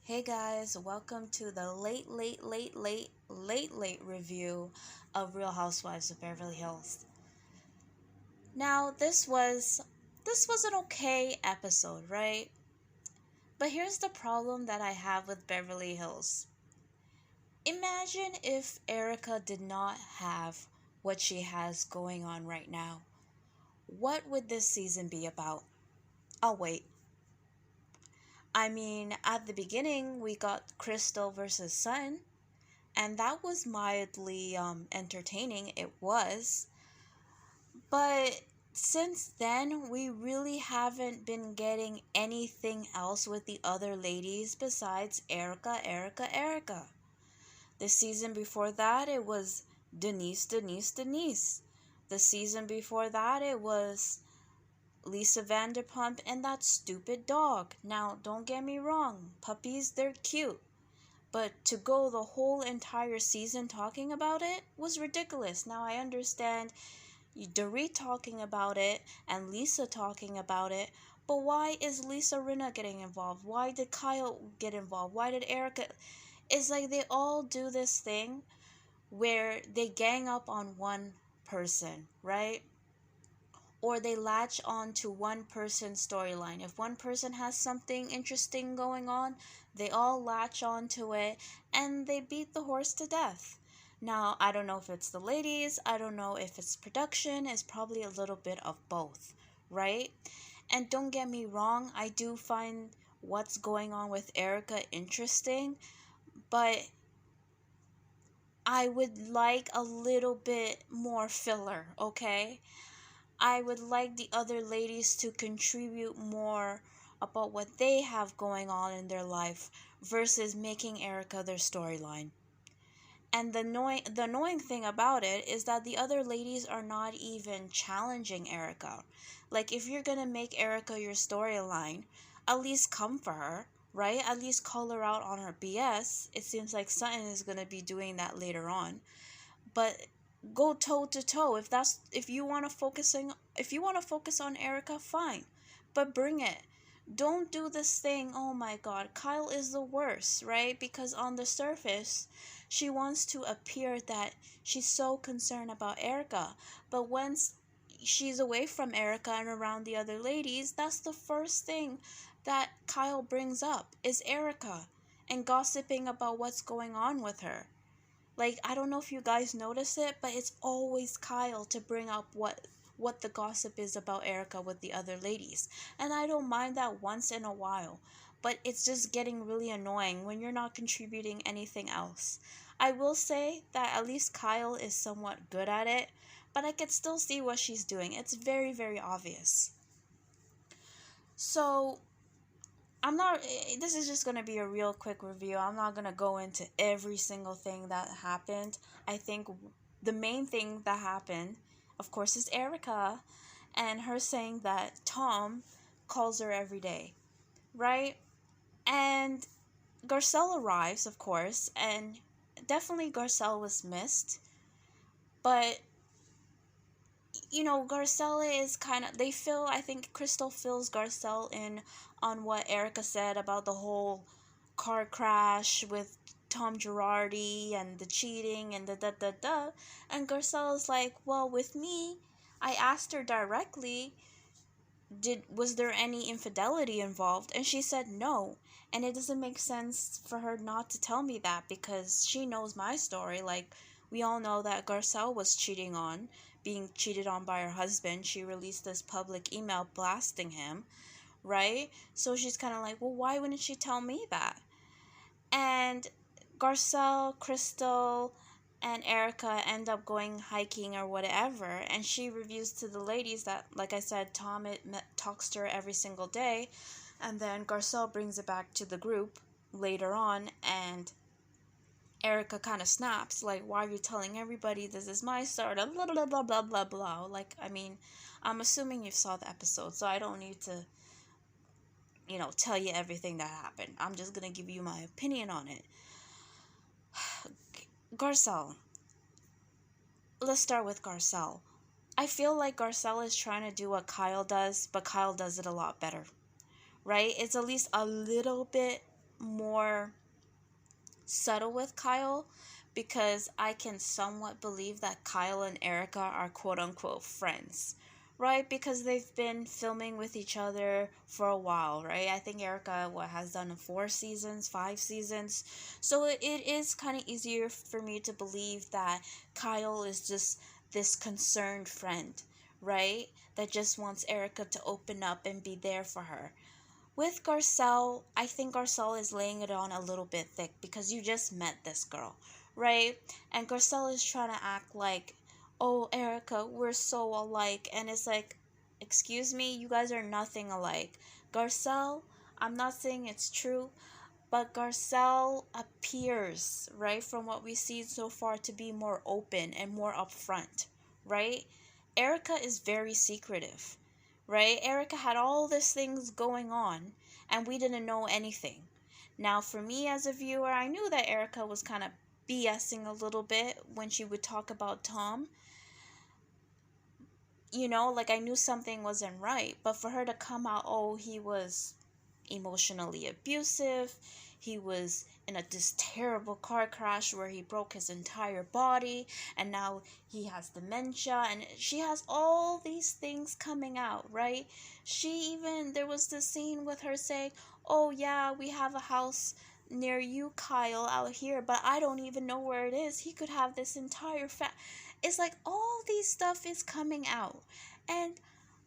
Hey guys, welcome to the late review of Real Housewives of Beverly Hills. Now, this was an okay episode, right? But here's the problem that I have with Beverly Hills. Imagine if Erica did not have what she has going on right now. What would this season be about? I'll wait. I mean, at the beginning, we got Crystal versus Sun, and that was mildly entertaining. It was. But since then, we really haven't been getting anything else with the other ladies besides Erica. The season before that, it was Denise. The season before that, it was Lisa Vanderpump and that stupid dog. Now, don't get me wrong, puppies, they're cute. But to go the whole entire season talking about it was ridiculous. Now I understand Dorit talking about it and Lisa talking about it, but why is Lisa Rinna getting involved? Why did Kyle get involved? Why did Erica? It's like they all do this thing where they gang up on one person, right? Or they latch on to one person's storyline. If one person has something interesting going on, they all latch on to it and they beat the horse to death. Now, I don't know if it's the ladies, I don't know if it's production, it's probably a little bit of both, right? And don't get me wrong, I do find what's going on with Erica interesting, but I would like a little bit more filler, okay? I would like the other ladies to contribute more about what they have going on in their life versus making Erica their storyline. And the annoying thing about it is that the other ladies are not even challenging Erica. Like if you're gonna make Erica your storyline, at least come for her, right? At least call her out on her BS. It seems like Sutton is gonna be doing that later on. But go toe to toe. If you want to focus on Erica, fine, but bring it. Don't do this thing. Oh my god, Kyle is the worst, right? Because on the surface she wants to appear that she's so concerned about Erica, but once she's away from Erica and around the other ladies, that's the first thing that Kyle brings up is Erica and gossiping about what's going on with her. Like, I don't know if you guys notice it, but it's always Kyle to bring up what the gossip is about Erica with the other ladies. And I don't mind that once in a while, but it's just getting really annoying when you're not contributing anything else. I will say that at least Kyle is somewhat good at it, but I could still see what she's doing. It's very, very obvious. So, I'm not, this is just going to be a real quick review. I'm not going to go into every single thing that happened. I think the main thing that happened, of course, is Erica and her saying that Tom calls her every day, right? And Garcelle arrives, of course, and definitely Garcelle was missed. But Garcella is kind of, I think Crystal fills Garcelle in on what Erica said about the whole car crash with Tom Girardi and the cheating and the da da da. And Garcella's like, well, with me, I asked her directly, was there any infidelity involved? And she said no. And it doesn't make sense for her not to tell me that because she knows my story. Like, we all know that Garcelle was being cheated on by her husband. She released this public email blasting him, right? So she's kind of like, well, why wouldn't she tell me that? And Garcelle, Crystal, and Erica end up going hiking or whatever, and she reviews to the ladies that, like I said, Tom talks to her every single day, and then Garcelle brings it back to the group later on, and Erica kind of snaps, like, why are you telling everybody this is my story, blah, blah, blah, blah, blah, blah. Like, I mean, I'm assuming you saw the episode, so I don't need to, tell you everything that happened. I'm just gonna give you my opinion on it. Garcelle. Let's start with Garcelle. I feel like Garcelle is trying to do what Kyle does, but Kyle does it a lot better, right? It's at least a little bit more subtle with Kyle, because I can somewhat believe that Kyle and Erica are quote unquote friends, right? Because they've been filming with each other for a while, right? I think Erica has done 4 seasons, 5 seasons. So it is kind of easier for me to believe that Kyle is just this concerned friend, right? That just wants Erica to open up and be there for her. With Garcelle, I think Garcelle is laying it on a little bit thick because you just met this girl, right? And Garcelle is trying to act like, oh, Erica, we're so alike. And it's like, excuse me, you guys are nothing alike. Garcelle, I'm not saying it's true, but Garcelle appears, right, from what we see so far, to be more open and more upfront, right? Erica is very secretive, right? Erica had all these things going on and we didn't know anything. Now, for me as a viewer, I knew that Erica was kind of BSing a little bit when she would talk about Tom. You know, like I knew something wasn't right, but for her to come out, oh, he was emotionally abusive, he was in this terrible car crash where he broke his entire body, and now he has dementia, and she has all these things coming out, right? There was this scene with her saying, oh yeah, we have a house near you, Kyle, out here, but I don't even know where it is. He could have this entire it's like all these stuff is coming out, and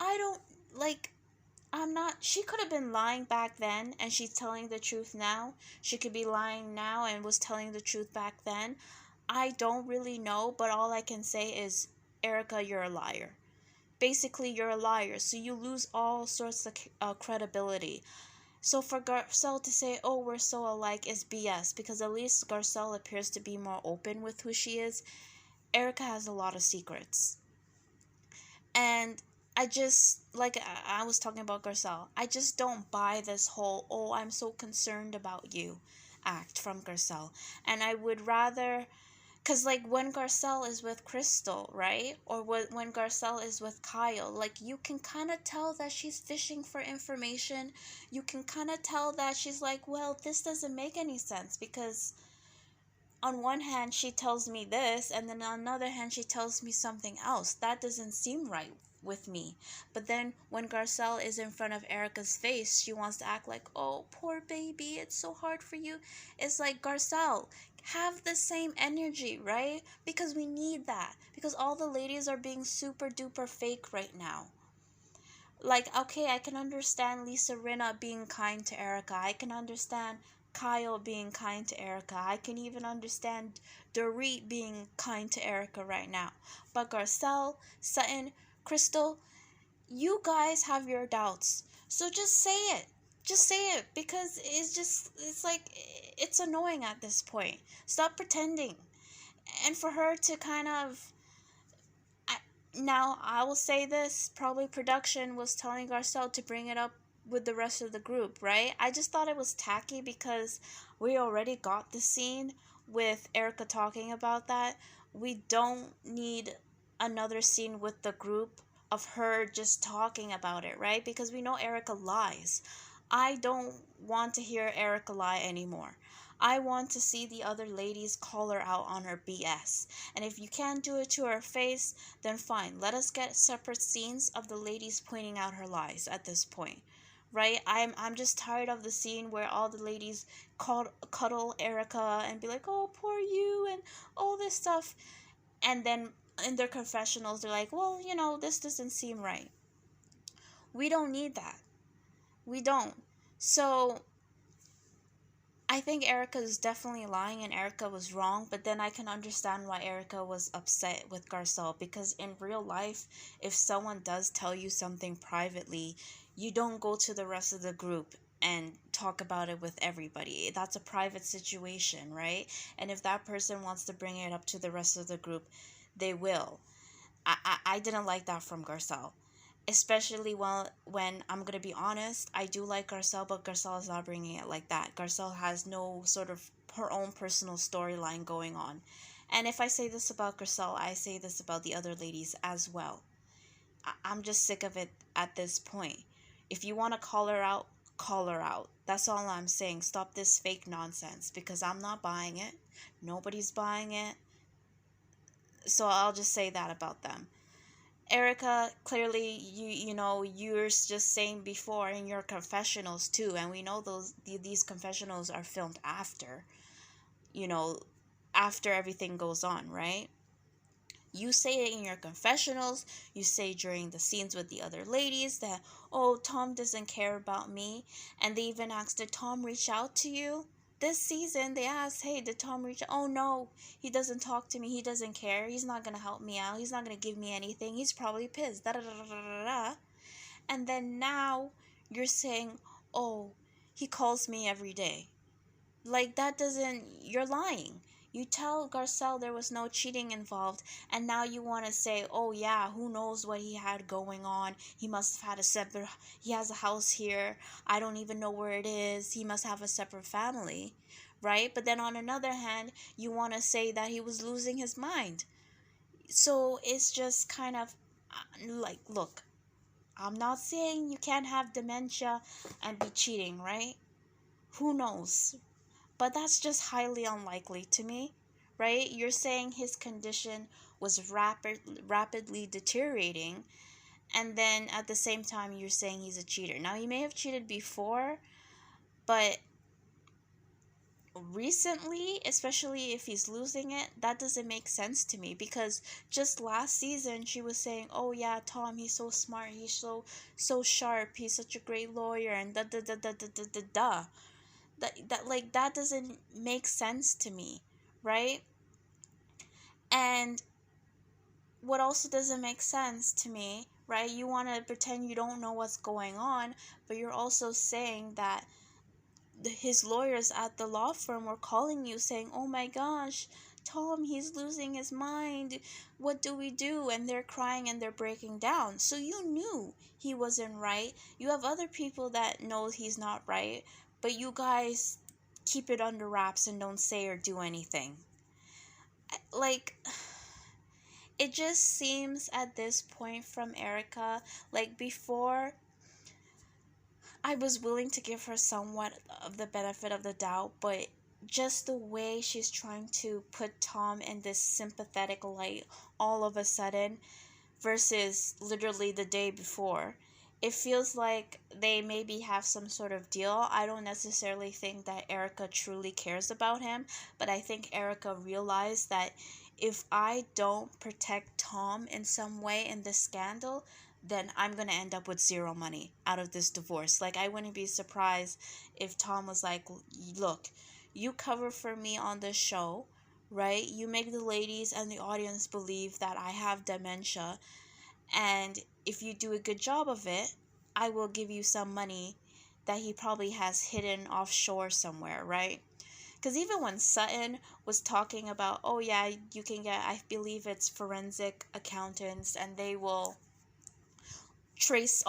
I don't like I'm not. She could have been lying back then and she's telling the truth now. She could be lying now and was telling the truth back then. I don't really know, but all I can say is, Erica, you're a liar. Basically, you're a liar, so you lose all sorts of credibility. So for Garcelle to say, oh, we're so alike, is BS, because at least Garcelle appears to be more open with who she is. Erica has a lot of secrets. And I just, like I was talking about Garcelle, I just don't buy this whole, oh, I'm so concerned about you act from Garcelle. And I would rather, because like when Garcelle is with Crystal, right? Or when Garcelle is with Kyle, like you can kind of tell that she's fishing for information. You can kind of tell that she's like, well, this doesn't make any sense, because on one hand she tells me this, and then on another hand she tells me something else. That doesn't seem right with me. But then when Garcelle is in front of Erica's face, she wants to act like, oh, poor baby, it's so hard for you. It's like, Garcelle, have the same energy, right? Because we need that, because all the ladies are being super duper fake right now. Like, okay, I can understand Lisa Rinna being kind to Erica. I can understand Kyle being kind to Erica. I can even understand Dorit being kind to Erica right now. But Garcelle, Sutton, Crystal, you guys have your doubts. So just say it. Just say it, because it's like, it's annoying at this point. Stop pretending. And for her to kind of, now, I will say this, probably production was telling Garcelle to bring it up with the rest of the group, right? I just thought it was tacky because we already got the scene with Erica talking about that. We don't need another scene with the group of her just talking about it, right? Because we know Erica lies. I don't want to hear Erica lie anymore. I want to see the other ladies call her out on her BS. And if you can't do it to her face, then fine. Let us get separate scenes of the ladies pointing out her lies at this point. Right? I'm just tired of the scene where all the ladies cuddle Erica and be like, oh, poor you, and all this stuff. And then in their confessionals, they're like, well, this doesn't seem right. We don't need that. We don't. So I think Erica is definitely lying and Erica was wrong, but then I can understand why Erica was upset with Garcelle, because in real life, if someone does tell you something privately, you don't go to the rest of the group and talk about it with everybody. That's a private situation, right? And if that person wants to bring it up to the rest of the group, they will. I didn't like that from Garcelle. Especially when I'm going to be honest, I do like Garcelle, but Garcelle is not bringing it like that. Garcelle has no sort of her own personal storyline going on. And if I say this about Garcelle, I say this about the other ladies as well. I'm just sick of it at this point. If you want to call her out, call her out. That's all I'm saying. Stop this fake nonsense, because I'm not buying it. Nobody's buying it. So I'll just say that about them. Erica, clearly you're just saying before in your confessionals too, and we know these confessionals are filmed after, you know, after everything goes on, right? You say it in your confessionals, you say during the scenes with the other ladies that, oh, Tom doesn't care about me. And they even asked, did Tom reach out to you? This season, they asked, hey, did Tom reach out? Oh, no, he doesn't talk to me. He doesn't care. He's not going to help me out. He's not going to give me anything. He's probably pissed. Da, da, da, da, da, da. And then now you're saying, oh, he calls me every day. Like, that doesn't, you're lying. You tell Garcelle there was no cheating involved, and now you want to say, oh yeah, who knows what he had going on. He must have had a separate, he has a house here. I don't even know where it is. He must have a separate family, right? But then on another hand, you want to say that he was losing his mind. So it's just kind of like, look, I'm not saying you can't have dementia and be cheating, right? Who knows? But that's just highly unlikely to me, right? You're saying his condition was rapidly deteriorating, and then at the same time you're saying he's a cheater. Now, he may have cheated before, but recently, especially if he's losing it, that doesn't make sense to me, because just last season she was saying, oh yeah, Tom, he's so smart, he's so sharp, he's such a great lawyer, and da da da da da da da da. That doesn't make sense to me, right? And what also doesn't make sense to me, right? You want to pretend you don't know what's going on, but you're also saying that his lawyers at the law firm were calling you saying, oh my gosh, Tom, he's losing his mind, what do we do? And they're crying and they're breaking down. So you knew he wasn't right. You have other people that know he's not right, but you guys keep it under wraps and don't say or do anything. Like, it just seems at this point from Erica, like before, I was willing to give her somewhat of the benefit of the doubt, but just the way she's trying to put Tom in this sympathetic light all of a sudden versus literally the day before, it feels like they maybe have some sort of deal. I don't necessarily think that Erica truly cares about him, but I think Erica realized that if I don't protect Tom in some way in this scandal, then I'm going to end up with zero money out of this divorce. Like, I wouldn't be surprised if Tom was like, look, you cover for me on this show, right? You make the ladies and the audience believe that I have dementia, and if you do a good job of it, I will give you some money that he probably has hidden offshore somewhere, right? Because even when Sutton was talking about, oh yeah, you can get, I believe it's forensic accountants, and they will trace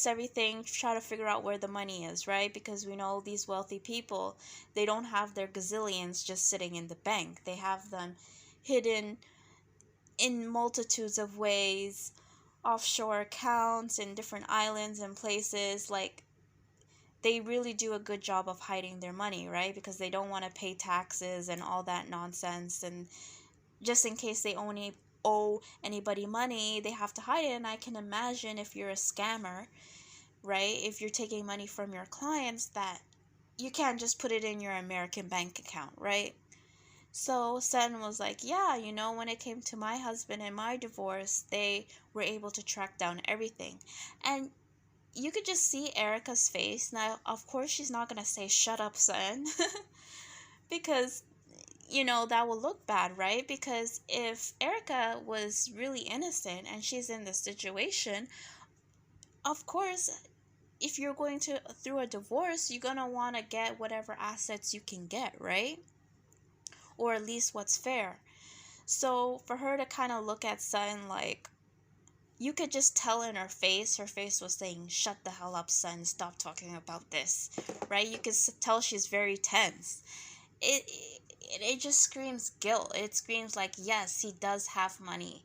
everything, try to figure out where the money is, right? Because we know these wealthy people, they don't have their gazillions just sitting in the bank. They have them hidden in multitudes of ways, offshore accounts in different islands and places. Like, they really do a good job of hiding their money, right? Because they don't want to pay taxes and all that nonsense, and just in case they only owe anybody money, they have to hide it. And I can imagine if you're a scammer, right, if you're taking money from your clients, that you can't just put it in your American bank account, right? So Sutton was like, yeah, when it came to my husband and my divorce, they were able to track down everything. And you could just see Erica's face. Now, of course, she's not going to say, shut up, Sutton, because that will look bad, right? Because if Erica was really innocent and she's in this situation, of course, if you're going through a divorce, you're going to want to get whatever assets you can get, right? Or at least what's fair. So for her to kind of look at Sutton like, you could just tell in her face was saying, shut the hell up, Sutton, stop talking about this, right? You could tell she's very tense. It just screams guilt. It screams like, yes, he does have money,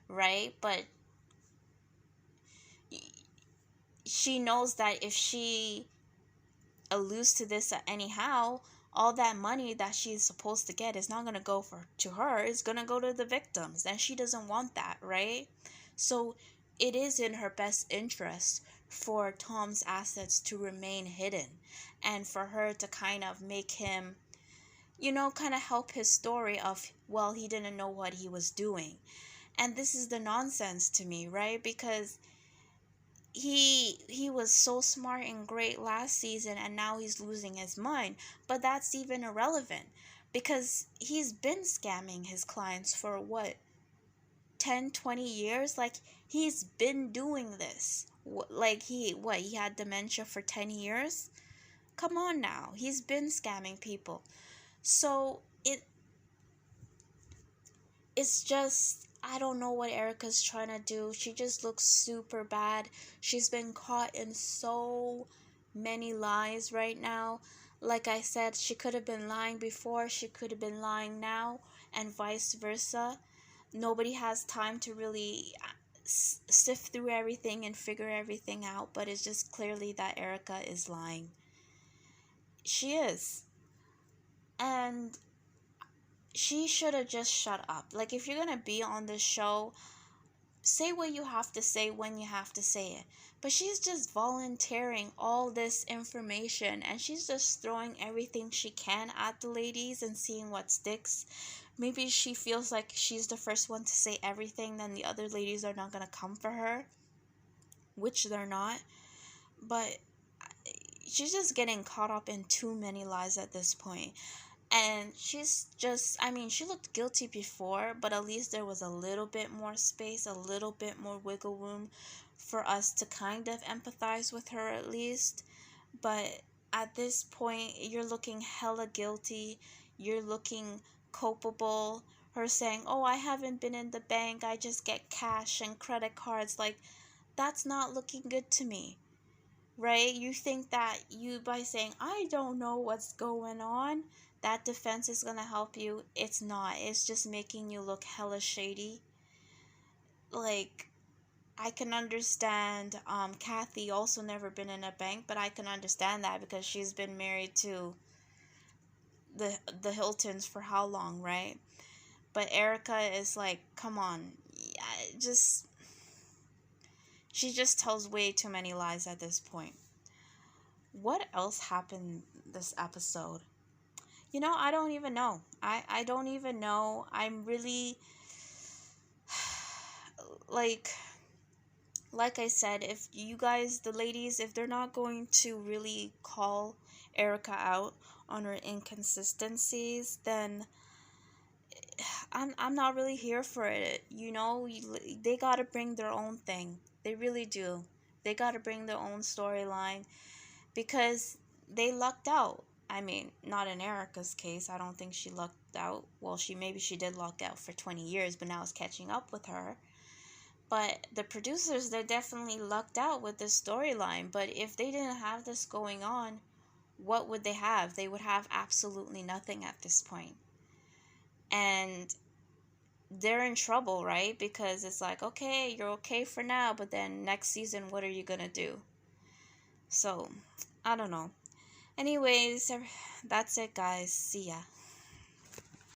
right? But she knows that if she alludes to this anyhow, all that money that she's supposed to get is not going to go to her. It's going to go to the victims, and she doesn't want that, right? So it is in her best interest for Tom's assets to remain hidden, and for her to kind of make him, kind of help his story of, well, he didn't know what he was doing. And this is the nonsense to me, right? Because he was so smart and great last season, and now he's losing his mind. But that's even irrelevant, because he's been scamming his clients for what, 10, 20 years? Like, he's been doing this. Like, he had dementia for 10 years? Come on now. He's been scamming people. So it's just, I don't know what Erica's trying to do. She just looks super bad. She's been caught in so many lies right now. Like I said, she could have been lying before, she could have been lying now, and vice versa. Nobody has time to really sift through everything and figure everything out, but it's just clearly that Erica is lying. She is. And she should have just shut up. Like, if you're gonna be on this show, say what you have to say when you have to say it. But she's just volunteering all this information, and she's just throwing everything she can at the ladies and seeing what sticks. Maybe she feels like she's the first one to say everything, then the other ladies are not gonna come for her, which they're not. But she's just getting caught up in too many lies at this point. And she's just, she looked guilty before, but at least there was a little bit more space, a little bit more wiggle room for us to kind of empathize with her at least. But at this point, you're looking hella guilty. You're looking culpable. Her saying, oh, I haven't been in the bank, I just get cash and credit cards. Like, that's not looking good to me. Right? You think that by saying, I don't know what's going on, that defense is going to help you. It's not. It's just making you look hella shady. Like, I can understand Kathy also never been in a bank, but I can understand that because she's been married to the Hiltons for how long, right? But Erica is like, come on. She just tells way too many lies at this point. What else happened this episode? I don't even know. I don't even know. I'm really, like I said, if you guys, the ladies, if they're not going to really call Erica out on her inconsistencies, then I'm not really here for it. They gotta bring their own thing. They really do. They gotta bring their own storyline, because they lucked out. Not in Erica's case. I don't think she lucked out. Well, maybe she did luck out for 20 years, but now it's catching up with her. But the producers, they're definitely lucked out with this storyline. But if they didn't have this going on, what would they have? They would have absolutely nothing at this point. And they're in trouble, right? Because it's like, okay, you're okay for now, but then next season, what are you gonna do? So, I don't know. Anyways, that's it, guys. See ya.